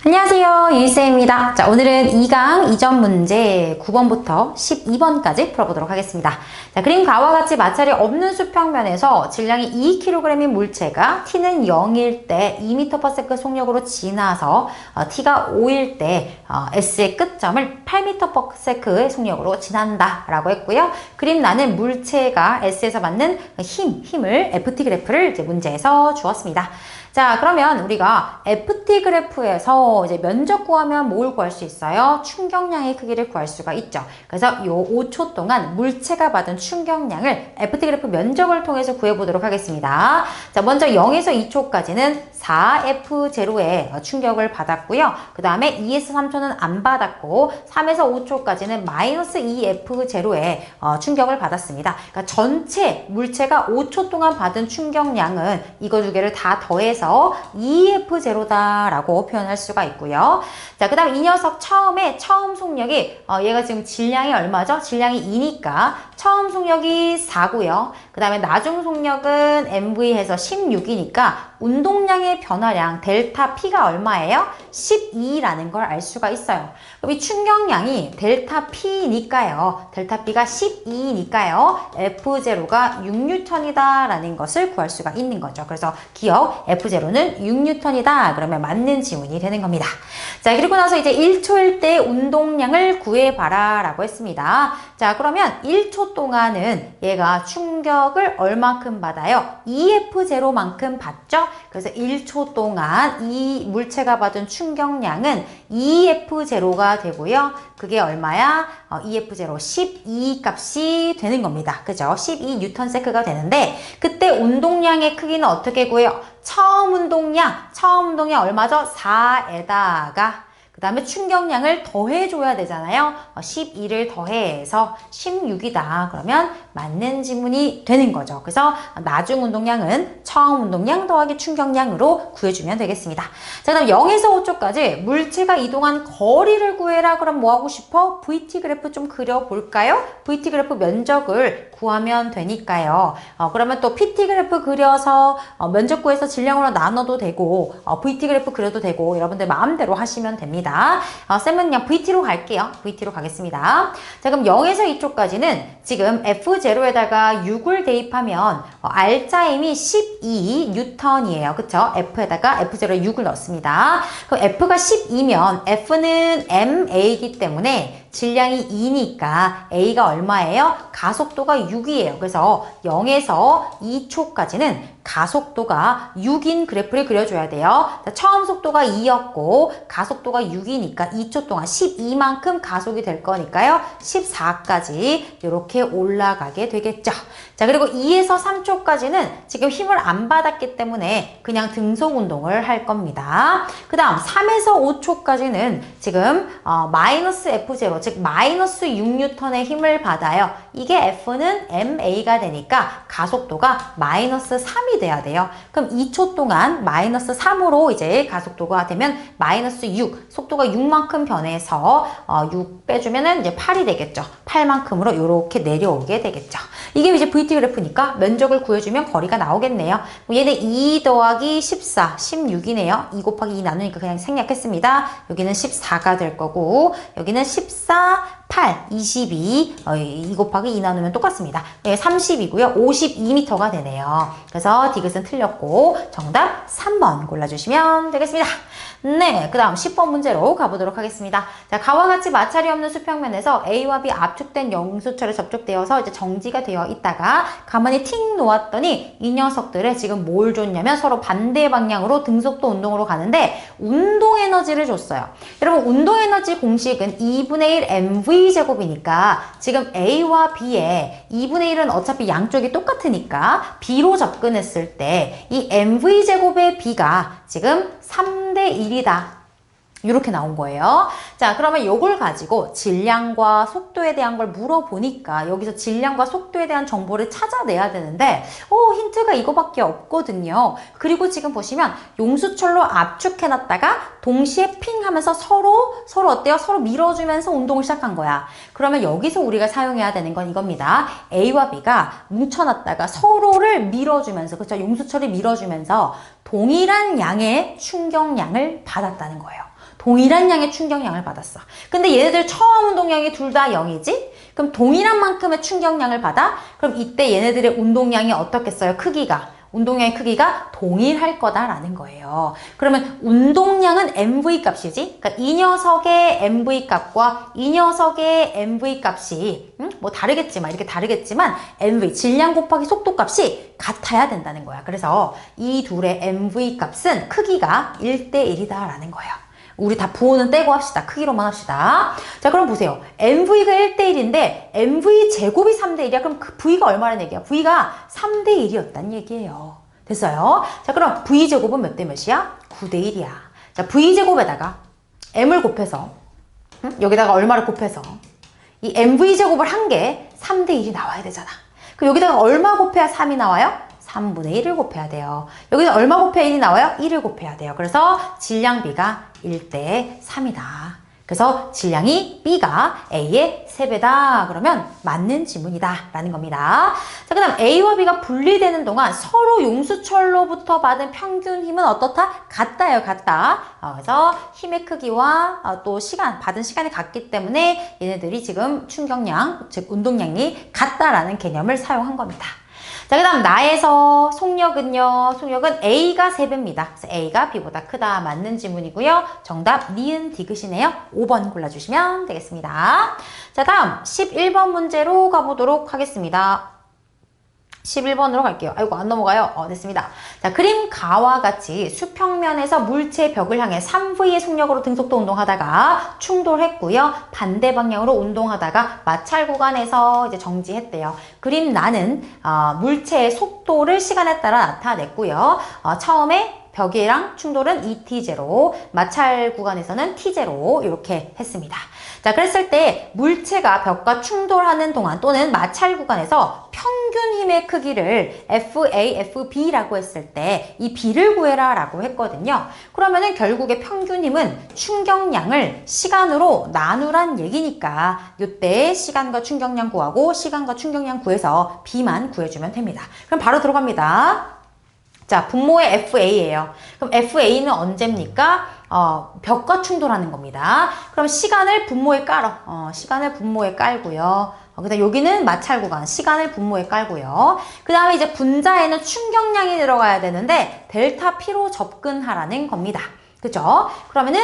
안녕하세요, 유희쌤입니다. 자, 오늘은 2강 이전 문제 9번부터 12번까지 풀어보도록 하겠습니다. 자, 그림과 같이 마찰이 없는 수평면에서 질량이 2kg인 물체가 t는 0일 때 2m/s 속력으로 지나서 t가 5일 때 s의 끝점을 8m/s의 속력으로 지난다 라고 했고요. 그림 나는 물체가 s에서 받는 힘을 ft 그래프를 이제 문제에서 주었습니다. 자, 그러면 우리가 FT 그래프에서 이제 면적 구하면 뭘 구할 수 있어요? 충격량의 크기를 구할 수가 있죠. 그래서 요 5초 동안 물체가 받은 충격량을 FT 그래프 면적을 통해서 구해보도록 하겠습니다. 자, 먼저 0에서 2초까지는 4F0의 충격을 받았고요. 그 다음에 2에서 3초는 안 받았고 3에서 5초까지는 마이너스 2F0의 충격을 받았습니다. 그러니까 전체 물체가 5초 동안 받은 충격량은 이거 두 개를 다 더해서 2F0다라고 표현할 수가 있고요. 자, 그 다음 이 녀석 처음 속력이 얘가 지금 질량이 얼마죠? 질량이 2니까 처음 속력이 4고요. 그 다음에 나중 속력은 MV에서 16이니까 운동량의 변화량 델타 P가 얼마예요? 12라는 걸 알 수가 있어요. 그럼 이 충격량이 델타 P니까요. 델타 P가 12니까요. F0가 6N이다 라는 것을 구할 수가 있는 거죠. 그래서 기억 F0는 6N이다. 그러면 맞는 지문이 되는 겁니다. 자, 그리고 나서 이제 1초일 때 운동량을 구해봐라 라고 했습니다. 자, 그러면 1초 동안은 얘가 충격을 얼마큼 받아요? 2F0만큼 받죠? 그래서 1초 동안 이 물체가 받은 충격량은 2F0가 되고요. 그게 얼마야? 2F0, 12 값이 되는 겁니다. 그죠? 12N가 되는데 그때 운동량의 크기는 어떻게 구해요? 처음 운동량 얼마죠? 4에다가 그 다음에 충격량을 더해줘야 되잖아요. 12를 더해서 16이다. 그러면 맞는 지문이 되는 거죠. 그래서 나중 운동량은 처음 운동량 더하기 충격량으로 구해주면 되겠습니다. 자, 그럼 0에서 5초까지 물체가 이동한 거리를 구해라. 그럼 뭐 하고 싶어? VT 그래프 좀 그려볼까요? VT 그래프 면적을 구하면 되니까요. 그러면 또 PT 그래프 그려서 면적 구해서 질량으로 나눠도 되고 VT 그래프 그려도 되고 여러분들 마음대로 하시면 됩니다. 쌤은 그냥 VT로 갈게요. VT로 가겠습니다. 자, 그럼 0에서 2초까지는 지금 F0에다가 6을 대입하면 R자임이 12N이에요. 그쵸? F에다가 F0에 6을 넣습니다. 그럼 F가 12면 F는 MA이기 때문에 질량이 2니까 A가 얼마예요? 가속도가 6이에요. 그래서 0에서 2초까지는 가속도가 6인 그래프를 그려줘야 돼요. 자, 처음 속도가 2였고 가속도가 6이니까 2초 동안 12만큼 가속이 될 거니까요. 14까지 이렇게 올라가게 되겠죠. 자, 그리고 2에서 3초까지는 지금 힘을 안 받았기 때문에 그냥 등속 운동을 할 겁니다. 그 다음 3에서 5초까지는 지금 마이너스 F0, 즉 마이너스 6N의 힘을 받아요. 이게 F는 MA가 되니까 가속도가 마이너스 3이 돼야 돼요. 그럼 2초 동안 마이너스 3으로 이제 가속도가 되면 마이너스 6, 속도가 6만큼 변해서 6 빼주면은 이제 8이 되겠죠. 8만큼으로 이렇게 내려오게 되겠죠. 이게 이제 VT 그래프니까 면적을 구해주면 거리가 나오겠네요. 얘는 2 더하기 14, 16이네요. 2 곱하기 2 나누니까 그냥 생략했습니다. 여기는 14가 될 거고 여기는 14, 8, 22, 2 곱하기 2 나누면 똑같습니다. 30이고요. 52m가 되네요. 그래서 디귿은 틀렸고 정답 3번 골라주시면 되겠습니다. 네, 그 다음 10번 문제로 가보도록 하겠습니다. 자, 가와 같이 마찰이 없는 수평면에서 A와 B 압축된 영수철에 접촉되어서 이제 정지가 되어 있다가 가만히 틱 놓았더니 이 녀석들에 지금 뭘 줬냐면 서로 반대 방향으로 등속도 운동으로 가는데 운동 에너지를 줬어요. 여러분, 운동 에너지 공식은 2분의 1 mv 제곱이니까 지금 A와 B의 2분의 1은 어차피 양쪽이 똑같으니까 B로 접근했을 때 이 mv 제곱의 B가 지금 3대 1이다. 이렇게 나온 거예요. 자, 그러면 이걸 가지고 질량과 속도에 대한 걸 물어보니까 여기서 질량과 속도에 대한 정보를 찾아내야 되는데 힌트가 이거밖에 없거든요. 그리고 지금 보시면 용수철로 압축해놨다가 동시에 핑 하면서 서로 어때요? 서로 밀어주면서 운동을 시작한 거야. 그러면 여기서 우리가 사용해야 되는 건 이겁니다. A와 B가 뭉쳐놨다가 서로를 밀어주면서, 그렇죠? 용수철이 밀어주면서 동일한 양의 충격량을 받았다는 거예요. 동일한 양의 충격량을 받았어. 근데 얘네들 처음 운동량이 둘 다 0이지? 그럼 동일한 만큼의 충격량을 받아? 그럼 이때 얘네들의 운동량이 어떻겠어요? 크기가. 운동량의 크기가 동일할 거다라는 거예요. 그러면 운동량은 MV 값이지? 그러니까 이 녀석의 MV 값과 이 녀석의 MV 값이 뭐 다르겠지만 이렇게 다르겠지만 MV 질량 곱하기 속도 값이 같아야 된다는 거야. 그래서 이 둘의 MV 값은 크기가 1대1이다라는 거예요. 우리 다 부호는 떼고 합시다. 크기로만 합시다. 자, 그럼 보세요. MV가 1대1인데 MV 제곱이 3대1이야. 그럼 그 V가 얼마라는 얘기야? V가 3대1이었다는 얘기예요. 됐어요? 자, 그럼 V 제곱은 몇 대 몇이야? 9대1이야. 자, V 제곱에다가 M을 곱해서 여기다가 얼마를 곱해서 이 MV 제곱을 한 게 3대1이 나와야 되잖아. 그럼 여기다가 얼마 곱해야 3이 나와요? 3분의 1을 곱해야 돼요. 여기서 얼마 곱해야 1이 나와요? 1을 곱해야 돼요. 그래서 질량비가 1대 3이다. 그래서 질량이 B가 A의 3배다. 그러면 맞는 지문이다. 라는 겁니다. 자, 그 다음 A와 B가 분리되는 동안 서로 용수철로부터 받은 평균 힘은 어떻다? 같다요. 같다. 그래서 힘의 크기와 또 시간, 받은 시간이 같기 때문에 얘네들이 지금 충격량, 즉 운동량이 같다라는 개념을 사용한 겁니다. 자, 그 다음 나에서 속력은요. 속력은 A가 3배입니다. 그래서 A가 B보다 크다. 맞는 지문이고요. 정답 니은 디귿이네요. 5번 골라주시면 되겠습니다. 자, 다음 11번 문제로 가보도록 하겠습니다. 11번으로 갈게요. 아이고, 안 넘어가요. 됐습니다. 자, 그림가와 같이 수평면에서 물체 벽을 향해 3V의 속력으로 등속도 운동하다가 충돌했고요. 반대 방향으로 운동하다가 마찰 구간에서 이제 정지했대요. 그림 나는 물체의 속도를 시간에 따라 나타냈고요. 처음에 벽이랑 충돌은 ET0, 마찰 구간에서는 T0 이렇게 했습니다. 자, 그랬을 때 물체가 벽과 충돌하는 동안 또는 마찰 구간에서 평균 힘의 크기를 FA, FB라고 했을 때 이 B를 구해라 라고 했거든요. 그러면은 결국에 평균 힘은 충격량을 시간으로 나누란 얘기니까 이때 시간과 충격량 구하고 시간과 충격량 구해서 B만 구해주면 됩니다. 그럼 바로 들어갑니다. 자, 분모의 FA예요. 그럼 FA는 언제입니까? 벽과 충돌하는 겁니다. 그럼 시간을 분모에 깔어. 시간을 분모에 깔고요. 그다음 여기는 마찰 구간, 시간을 분모에 깔고요. 그 다음에 이제 분자에는 충격량이 들어가야 되는데 델타 P로 접근하라는 겁니다. 그죠? 그러면은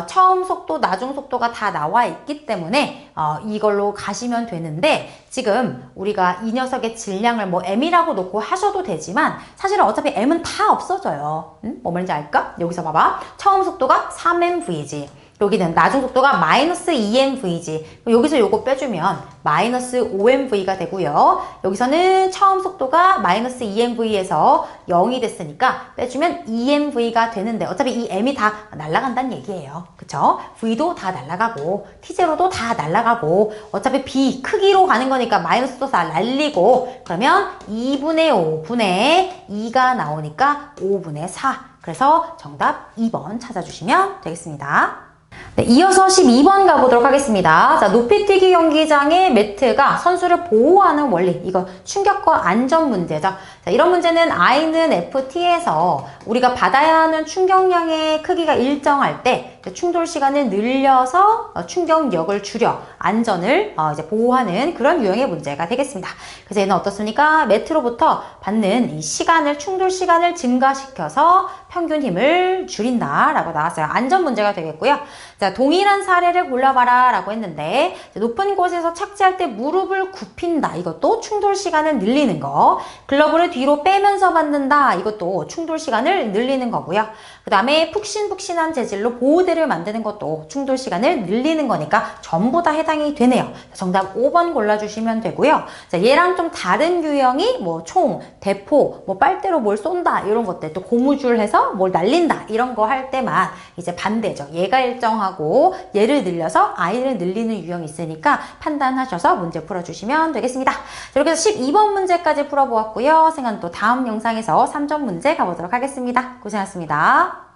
처음 속도, 나중 속도가 다 나와 있기 때문에 이걸로 가시면 되는데 지금 우리가 이 녀석의 질량을 뭐 M이라고 놓고 하셔도 되지만 사실은 어차피 M은 다 없어져요. 뭐 말인지 알까? 여기서 봐봐. 처음 속도가 3mV지. 여기는 나중 속도가 마이너스 2mV지. 여기서 요거 빼주면 마이너스 5mV가 되고요. 여기서는 처음 속도가 마이너스 2mV에서 0이 됐으니까 빼주면 2mV가 되는데 어차피 이 m이 다 날아간다는 얘기예요. 그쵸? V도 다 날아가고 T0도 다 날아가고 어차피 B 크기로 가는 거니까 마이너스도 다 날리고 그러면 2분의 5분의 2가 나오니까 5분의 4. 그래서 정답 2번 찾아주시면 되겠습니다. 네, 이어서 12번 가보도록 하겠습니다. 자, 높이뛰기 경기장의 매트가 선수를 보호하는 원리. 이거 충격과 안전 문제죠. 자, 이런 문제는 I는 FT에서 우리가 받아야 하는 충격량의 크기가 일정할 때 충돌 시간을 늘려서 충격력을 줄여 안전을 이제 보호하는 그런 유형의 문제가 되겠습니다. 그래서 얘는 어떻습니까? 매트로부터 받는 이 시간을, 충돌 시간을 증가시켜서 평균 힘을 줄인다라고 나왔어요. 안전 문제가 되겠고요. 자, 동일한 사례를 골라봐라 라고 했는데 높은 곳에서 착지할 때 무릎을 굽힌다. 이것도 충돌 시간을 늘리는 거. 글러브를 뒤로 빼면서 받는다. 이것도 충돌 시간을 늘리는 거고요. 그 다음에 푹신푹신한 재질로 보호대를 만드는 것도 충돌 시간을 늘리는 거니까 전부 다 해당이 되네요. 정답 5번 골라주시면 되고요. 자, 얘랑 좀 다른 유형이 뭐 총, 대포, 뭐 빨대로 뭘 쏜다 이런 것들 또 고무줄 해서 뭘 날린다 이런 거 할 때만 이제 반대죠. 얘가 일정하고 얘를 늘려서 I를 늘리는 유형이 있으니까 판단하셔서 문제 풀어주시면 되겠습니다. 자, 이렇게 해서 12번 문제까지 풀어보았고요. 생각은 또 다음 영상에서 3점 문제 가보도록 하겠습니다. 고생하셨습니다.